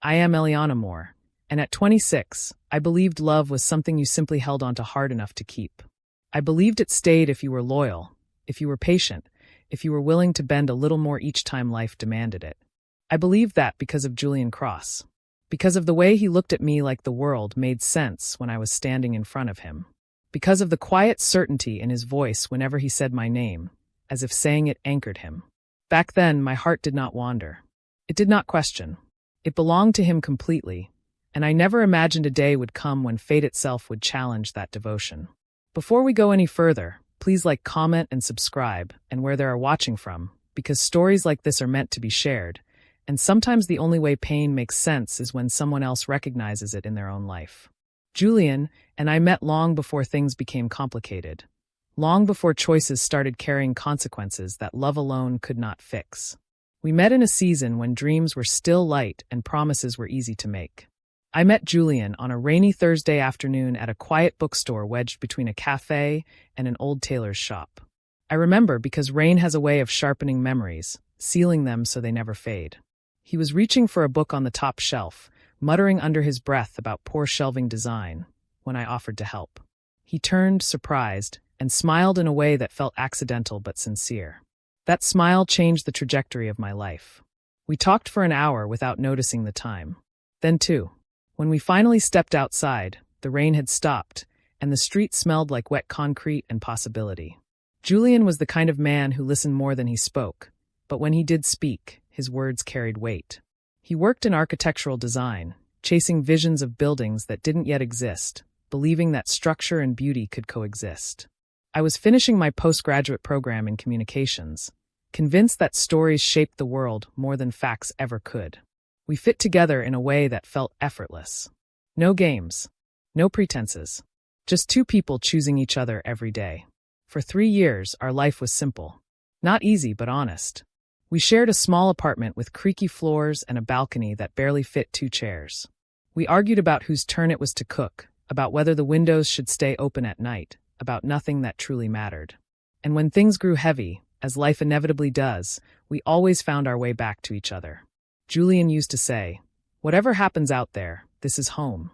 I am Eliana Moore, and at 26, I believed love was something you simply held onto hard enough to keep. I believed it stayed if you were loyal, if you were patient, if you were willing to bend a little more each time life demanded it. I believed that because of Julian Cross. Because of the way he looked at me like the world made sense when I was standing in front of him. Because of the quiet certainty in his voice whenever he said my name, as if saying it anchored him. Back then, my heart did not wander. It did not question. It belonged to him completely, and I never imagined a day would come when fate itself would challenge that devotion. Before we go any further, please like, comment, and subscribe, and where they are watching from, because stories like this are meant to be shared, and sometimes the only way pain makes sense is when someone else recognizes it in their own life. Julian and I met long before things became complicated, long before choices started carrying consequences that love alone could not fix. We met in a season when dreams were still light and promises were easy to make. I met Julian on a rainy Thursday afternoon at a quiet bookstore wedged between a cafe and an old tailor's shop. I remember because rain has a way of sharpening memories, sealing them so they never fade. He was reaching for a book on the top shelf, muttering under his breath about poor shelving design, when I offered to help. He turned, surprised, and smiled in a way that felt accidental but sincere. That smile changed the trajectory of my life. We talked for an hour without noticing the time. Then, too, when we finally stepped outside, the rain had stopped, and the street smelled like wet concrete and possibility. Julian was the kind of man who listened more than he spoke, but when he did speak, his words carried weight. He worked in architectural design, chasing visions of buildings that didn't yet exist, believing that structure and beauty could coexist. I was finishing my postgraduate program in communications, convinced that stories shaped the world more than facts ever could. We fit together in a way that felt effortless. No games, no pretenses, just two people choosing each other every day. For 3 years, our life was simple. Not easy, but honest. We shared a small apartment with creaky floors and a balcony that barely fit 2 chairs. We argued about whose turn it was to cook, about whether the windows should stay open at night, about nothing that truly mattered. And when things grew heavy, as life inevitably does, we always found our way back to each other. Julian used to say, "Whatever happens out there, this is home."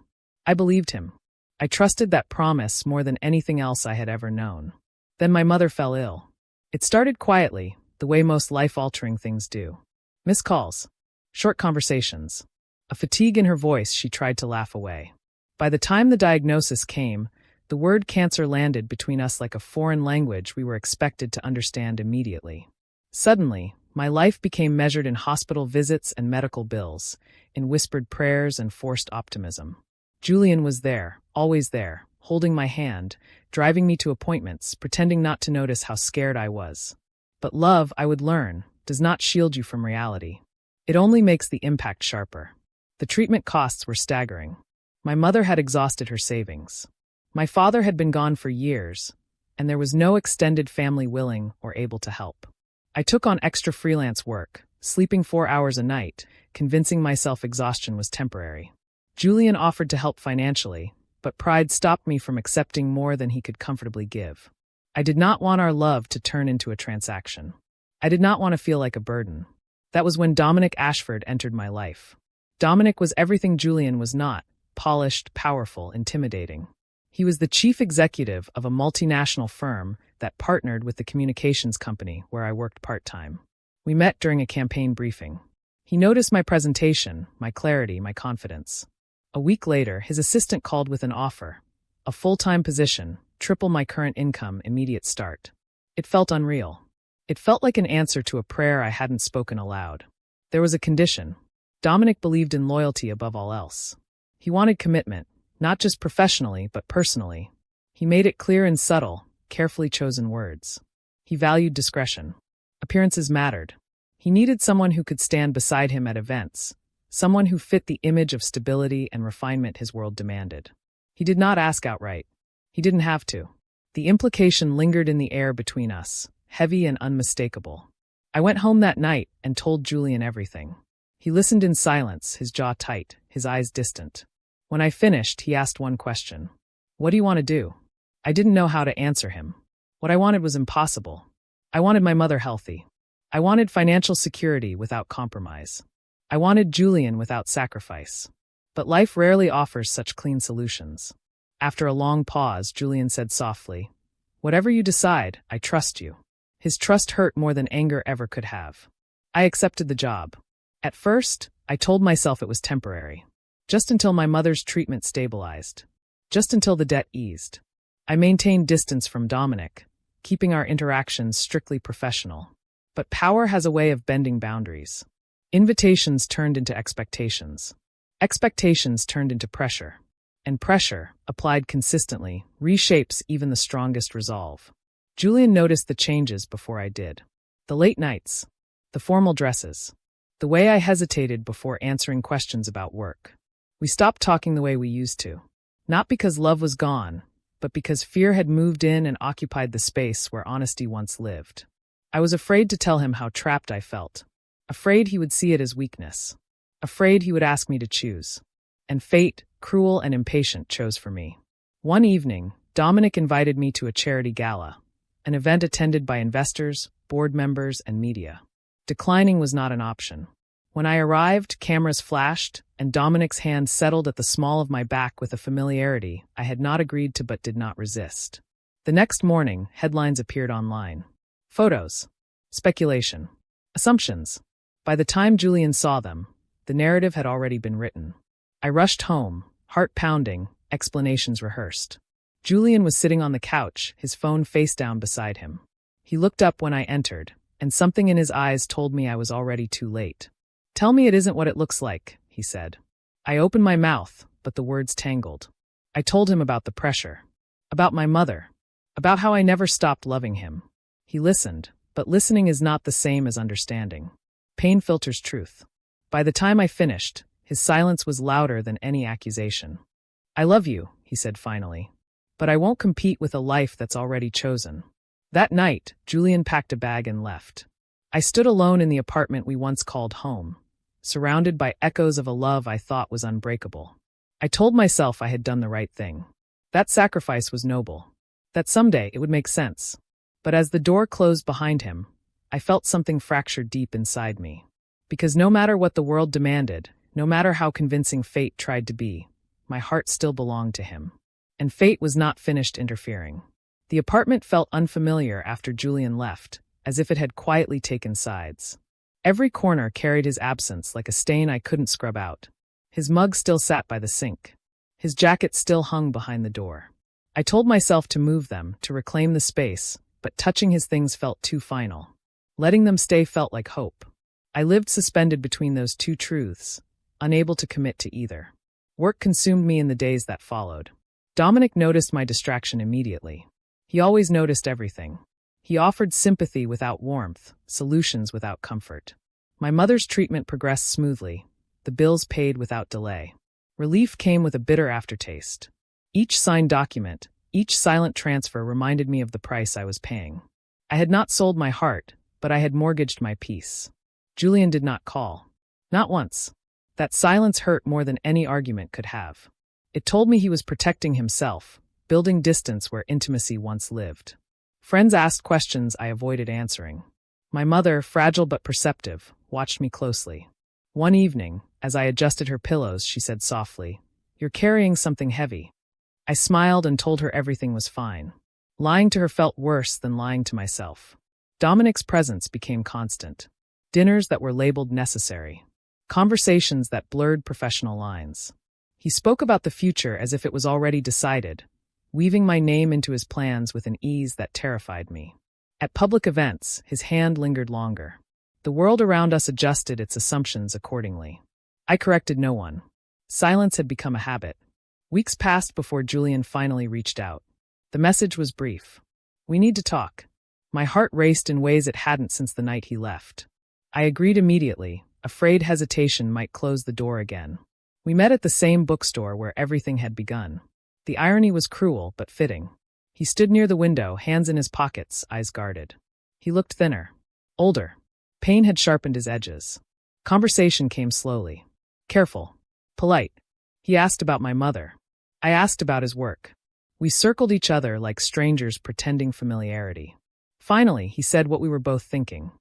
I believed him. I trusted that promise more than anything else I had ever known. Then my mother fell ill. It started quietly, the way most life-altering things do. Missed calls, short conversations, a fatigue in her voice she tried to laugh away. By the time the diagnosis came, the word cancer landed between us like a foreign language we were expected to understand immediately. Suddenly, my life became measured in hospital visits and medical bills, in whispered prayers and forced optimism. Julian was there, always there, holding my hand, driving me to appointments, pretending not to notice how scared I was. But love, I would learn, does not shield you from reality. It only makes the impact sharper. The treatment costs were staggering. My mother had exhausted her savings. My father had been gone for years, and there was no extended family willing or able to help. I took on extra freelance work, sleeping 4 hours a night, convincing myself exhaustion was temporary. Julian offered to help financially, but pride stopped me from accepting more than he could comfortably give. I did not want our love to turn into a transaction. I did not want to feel like a burden. That was when Dominic Ashford entered my life. Dominic was everything Julian was not: polished, powerful, intimidating. He was the chief executive of a multinational firm that partnered with the communications company where I worked part-time. We met during a campaign briefing. He noticed my presentation, my clarity, my confidence. A week later, his assistant called with an offer. A full-time position, triple my current income, immediate start. It felt unreal. It felt like an answer to a prayer I hadn't spoken aloud. There was a condition. Dominic believed in loyalty above all else. He wanted commitment, not just professionally, but personally. He made it clear in subtle, carefully chosen words. He valued discretion. Appearances mattered. He needed someone who could stand beside him at events, someone who fit the image of stability and refinement his world demanded. He did not ask outright. He didn't have to. The implication lingered in the air between us, heavy and unmistakable. I went home that night and told Julian everything. He listened in silence, his jaw tight, his eyes distant. When I finished, he asked one question. "What do you want to do?" I didn't know how to answer him. What I wanted was impossible. I wanted my mother healthy. I wanted financial security without compromise. I wanted Julian without sacrifice. But life rarely offers such clean solutions. After a long pause, Julian said softly, "Whatever you decide, I trust you." His trust hurt more than anger ever could have. I accepted the job. At first, I told myself it was temporary. Just until my mother's treatment stabilized. Just until the debt eased. I maintained distance from Dominic, keeping our interactions strictly professional. But power has a way of bending boundaries. Invitations turned into expectations. Expectations turned into pressure. And pressure, applied consistently, reshapes even the strongest resolve. Julian noticed the changes before I did. The late nights. The formal dresses. The way I hesitated before answering questions about work. We stopped talking the way we used to. Not because love was gone, but because fear had moved in and occupied the space where honesty once lived. I was afraid to tell him how trapped I felt. Afraid he would see it as weakness. Afraid he would ask me to choose. And fate, cruel and impatient, chose for me. One evening, Dominic invited me to a charity gala, an event attended by investors, board members, and media. Declining was not an option. When I arrived, cameras flashed, and Dominic's hand settled at the small of my back with a familiarity I had not agreed to but did not resist. The next morning, headlines appeared online. Photos. Speculation. Assumptions. By the time Julian saw them, the narrative had already been written. I rushed home, heart pounding, explanations rehearsed. Julian was sitting on the couch, his phone face down beside him. He looked up when I entered, and something in his eyes told me I was already too late. "Tell me it isn't what it looks like," he said. I opened my mouth, but the words tangled. I told him about the pressure. About my mother. About how I never stopped loving him. He listened, but listening is not the same as understanding. Pain filters truth. By the time I finished, his silence was louder than any accusation. "I love you," he said finally. "But I won't compete with a life that's already chosen." That night, Julian packed a bag and left. I stood alone in the apartment we once called home, surrounded by echoes of a love I thought was unbreakable. I told myself I had done the right thing. That sacrifice was noble. That someday it would make sense. But as the door closed behind him, I felt something fractured deep inside me. Because no matter what the world demanded, no matter how convincing fate tried to be, my heart still belonged to him. And fate was not finished interfering. The apartment felt unfamiliar after Julian left, as if it had quietly taken sides. Every corner carried his absence like a stain I couldn't scrub out. His mug still sat by the sink. His jacket still hung behind the door. I told myself to move them, to reclaim the space, but touching his things felt too final. Letting them stay felt like hope. I lived suspended between those two truths, unable to commit to either. Work consumed me in the days that followed. Dominic noticed my distraction immediately. He always noticed everything. He offered sympathy without warmth, solutions without comfort. My mother's treatment progressed smoothly, the bills paid without delay. Relief came with a bitter aftertaste. Each signed document, each silent transfer reminded me of the price I was paying. I had not sold my heart, but I had mortgaged my peace. Julian did not call. Not once. That silence hurt more than any argument could have. It told me he was protecting himself, building distance where intimacy once lived. Friends asked questions I avoided answering. My mother, fragile but perceptive, watched me closely. One evening, as I adjusted her pillows, she said softly, "You're carrying something heavy." I smiled and told her everything was fine. Lying to her felt worse than lying to myself. Dominic's presence became constant. Dinners that were labeled necessary. Conversations that blurred professional lines. He spoke about the future as if it was already decided, weaving my name into his plans with an ease that terrified me. At public events, his hand lingered longer. The world around us adjusted its assumptions accordingly. I corrected no one. Silence had become a habit. Weeks passed before Julian finally reached out. The message was brief. "We need to talk." My heart raced in ways it hadn't since the night he left. I agreed immediately, afraid hesitation might close the door again. We met at the same bookstore where everything had begun. The irony was cruel but fitting. He stood near the window, hands in his pockets, eyes guarded. He looked thinner, older. Pain had sharpened his edges. Conversation came slowly. Careful. Polite. He asked about my mother. I asked about his work. We circled each other like strangers pretending familiarity. Finally, he said what we were both thinking.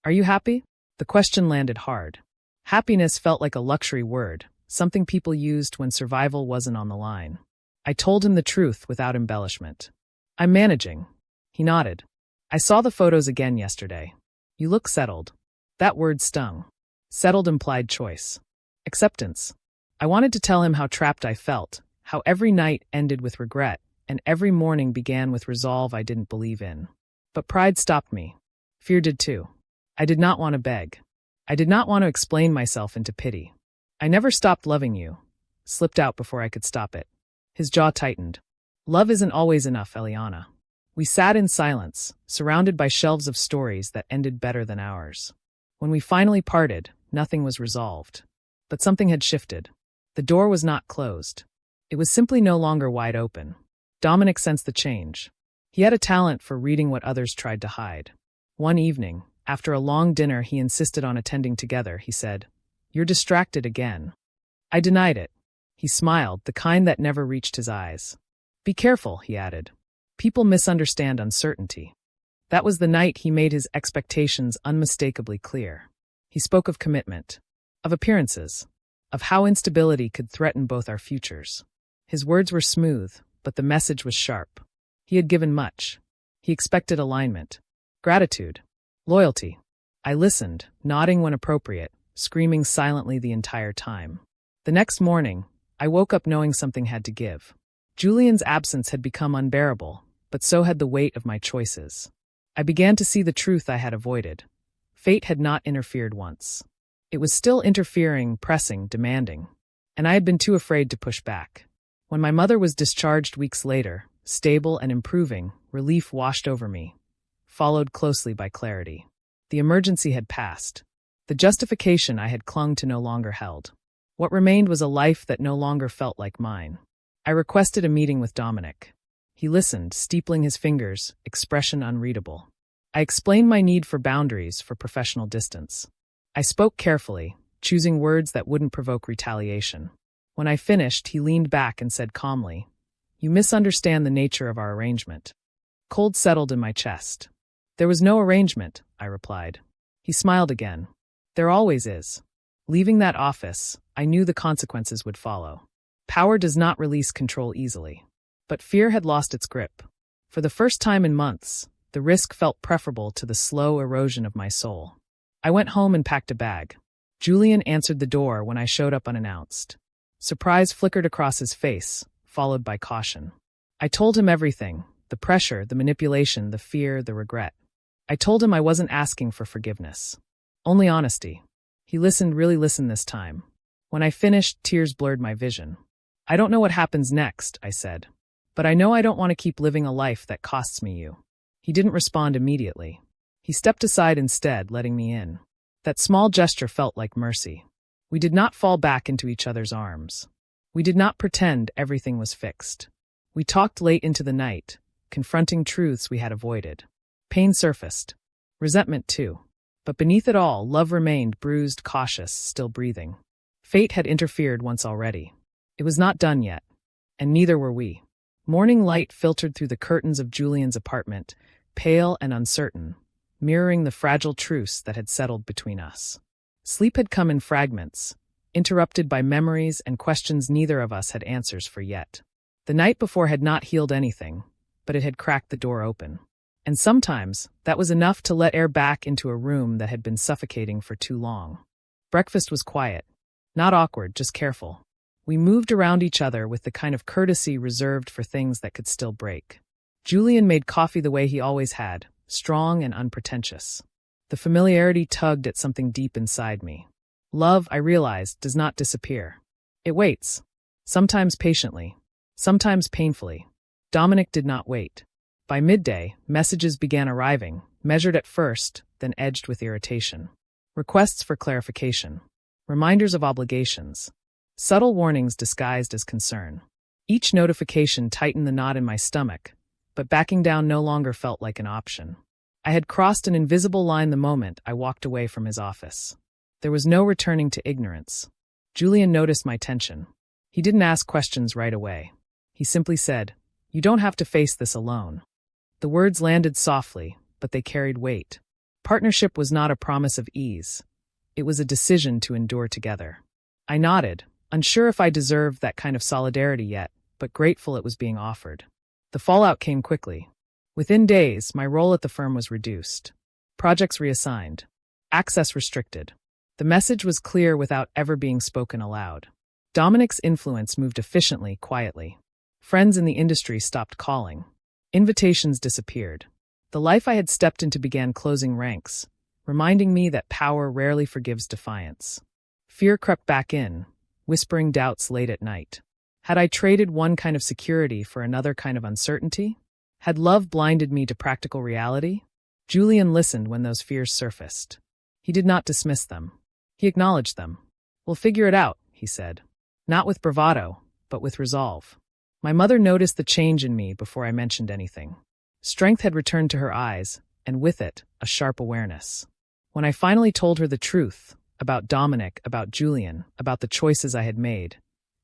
"Are you happy?" The question landed hard. Happiness felt like a luxury word, something people used when survival wasn't on the line. I told him the truth without embellishment. I'm managing. He nodded. I saw the photos again yesterday. You look settled. That word stung. Settled implied choice. Acceptance. I wanted to tell him how trapped I felt, how every night ended with regret, and every morning began with resolve I didn't believe in. But pride stopped me. Fear did too. I did not want to beg. I did not want to explain myself into pity. I never stopped loving you. Slipped out before I could stop it. His jaw tightened. Love isn't always enough, Eliana. We sat in silence, surrounded by shelves of stories that ended better than ours. When we finally parted, nothing was resolved. But something had shifted. The door was not closed. It was simply no longer wide open. Dominic sensed the change. He had a talent for reading what others tried to hide. One evening, after a long dinner he insisted on attending together, he said, "You're distracted again." I denied it. He smiled, the kind that never reached his eyes. "Be careful," he added. "People misunderstand uncertainty." That was the night he made his expectations unmistakably clear. He spoke of commitment, of appearances, of how instability could threaten both our futures. His words were smooth, but the message was sharp. He had given much. He expected alignment, gratitude, loyalty. I listened, nodding when appropriate, screaming silently the entire time. The next morning, I woke up knowing something had to give. Julian's absence had become unbearable, but so had the weight of my choices. I began to see the truth I had avoided. Fate had not interfered once. It was still interfering, pressing, demanding. And I had been too afraid to push back. When my mother was discharged weeks later, stable and improving, relief washed over me, followed closely by clarity. The emergency had passed. The justification I had clung to no longer held. What remained was a life that no longer felt like mine. I requested a meeting with Dominic. He listened, steepling his fingers, expression unreadable. I explained my need for boundaries, for professional distance. I spoke carefully, choosing words that wouldn't provoke retaliation. When I finished, he leaned back and said calmly, "You misunderstand the nature of our arrangement." Cold settled in my chest. "There was no arrangement," I replied. He smiled again. "There always is." Leaving that office, I knew the consequences would follow. Power does not release control easily. But fear had lost its grip. For the first time in months, the risk felt preferable to the slow erosion of my soul. I went home and packed a bag. Julian answered the door when I showed up unannounced. Surprise flickered across his face, followed by caution. I told him everything, the pressure, the manipulation, the fear, the regret. I told him I wasn't asking for forgiveness. Only honesty. He listened, really listened this time. When I finished, tears blurred my vision. "I don't know what happens next," I said. "But I know I don't want to keep living a life that costs me you." He didn't respond immediately. He stepped aside instead, letting me in. That small gesture felt like mercy. We did not fall back into each other's arms. We did not pretend everything was fixed. We talked late into the night, confronting truths we had avoided. Pain surfaced. Resentment too. But beneath it all, love remained, bruised, cautious, still breathing. Fate had interfered once already. It was not done yet. And neither were we. Morning light filtered through the curtains of Julian's apartment, pale and uncertain, mirroring the fragile truce that had settled between us. Sleep had come in fragments, interrupted by memories and questions neither of us had answers for yet. The night before had not healed anything, but it had cracked the door open. And sometimes, that was enough to let air back into a room that had been suffocating for too long. Breakfast was quiet. Not awkward, just careful. We moved around each other with the kind of courtesy reserved for things that could still break. Julian made coffee the way he always had, strong and unpretentious. The familiarity tugged at something deep inside me. Love, I realized, does not disappear. It waits. Sometimes patiently. Sometimes painfully. Dominic did not wait. By midday, messages began arriving, measured at first, then edged with irritation. Requests for clarification. Reminders of obligations. Subtle warnings disguised as concern. Each notification tightened the knot in my stomach, but backing down no longer felt like an option. I had crossed an invisible line the moment I walked away from his office. There was no returning to ignorance. Julian noticed my tension. He didn't ask questions right away. He simply said, "You don't have to face this alone." The words landed softly, but they carried weight. Partnership was not a promise of ease. It was a decision to endure together. I nodded, unsure if I deserved that kind of solidarity yet, but grateful it was being offered. The fallout came quickly. Within days, my role at the firm was reduced. Projects reassigned. Access restricted. The message was clear without ever being spoken aloud. Dominic's influence moved efficiently, quietly. Friends in the industry stopped calling. Invitations disappeared. The life I had stepped into began closing ranks, reminding me that power rarely forgives defiance. Fear crept back in, whispering doubts late at night. Had I traded one kind of security for another kind of uncertainty? Had love blinded me to practical reality? Julian listened when those fears surfaced. He did not dismiss them. He acknowledged them. "We'll figure it out," he said. Not with bravado, but with resolve. My mother noticed the change in me before I mentioned anything. Strength had returned to her eyes, and with it, a sharp awareness. When I finally told her the truth, about Dominic, about Julian, about the choices I had made,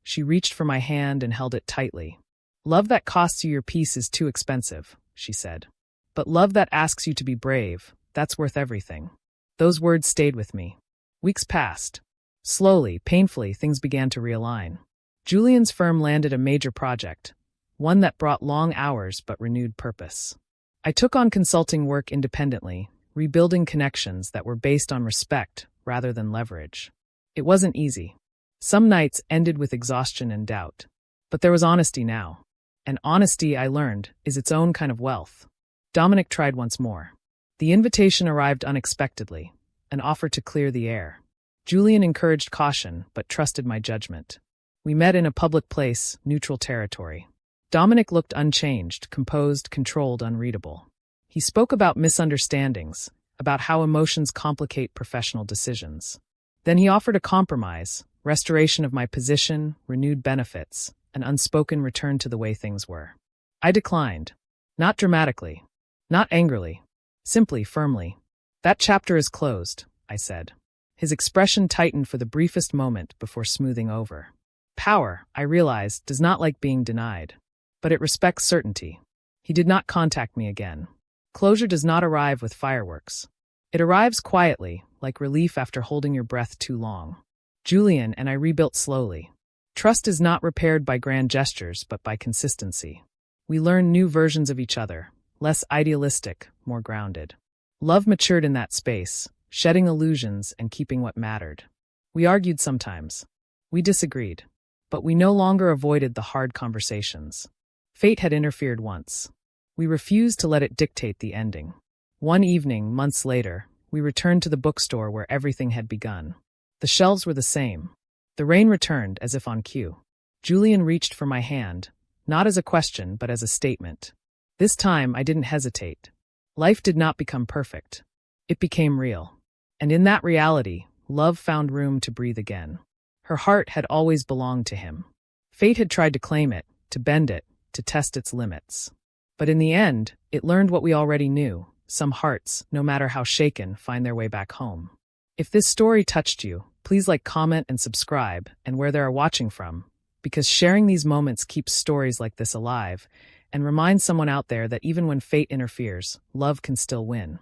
she reached for my hand and held it tightly. "Love that costs you your peace is too expensive," she said. "But love that asks you to be brave, that's worth everything." Those words stayed with me. Weeks passed. Slowly, painfully, things began to realign. Julian's firm landed a major project, one that brought long hours but renewed purpose. I took on consulting work independently, rebuilding connections that were based on respect rather than leverage. It wasn't easy. Some nights ended with exhaustion and doubt. But there was honesty now. And honesty, I learned, is its own kind of wealth. Dominic tried once more. The invitation arrived unexpectedly, an offer to clear the air. Julian encouraged caution, but trusted my judgment. We met in a public place, neutral territory. Dominic looked unchanged, composed, controlled, unreadable. He spoke about misunderstandings, about how emotions complicate professional decisions. Then he offered a compromise, restoration of my position, renewed benefits, an unspoken return to the way things were. I declined. Not dramatically. Not angrily. Simply, firmly. "That chapter is closed," I said. His expression tightened for the briefest moment before smoothing over. Power, I realized, does not like being denied. But it respects certainty. He did not contact me again. Closure does not arrive with fireworks. It arrives quietly, like relief after holding your breath too long. Julian and I rebuilt slowly. Trust is not repaired by grand gestures, but by consistency. We learned new versions of each other, less idealistic, more grounded. Love matured in that space, shedding illusions and keeping what mattered. We argued sometimes. We disagreed. But we no longer avoided the hard conversations. Fate had interfered once. We refused to let it dictate the ending. One evening, months later, we returned to the bookstore where everything had begun. The shelves were the same. The rain returned as if on cue. Julian reached for my hand, not as a question but as a statement. This time I didn't hesitate. Life did not become perfect. It became real. And in that reality, love found room to breathe again. Her heart had always belonged to him. Fate had tried to claim it, to bend it, to test its limits. But in the end, it learned what we already knew. Some hearts, no matter how shaken, find their way back home. If this story touched you, please like, comment, and subscribe, and where they are watching from, because sharing these moments keeps stories like this alive and reminds someone out there that even when fate interferes, love can still win.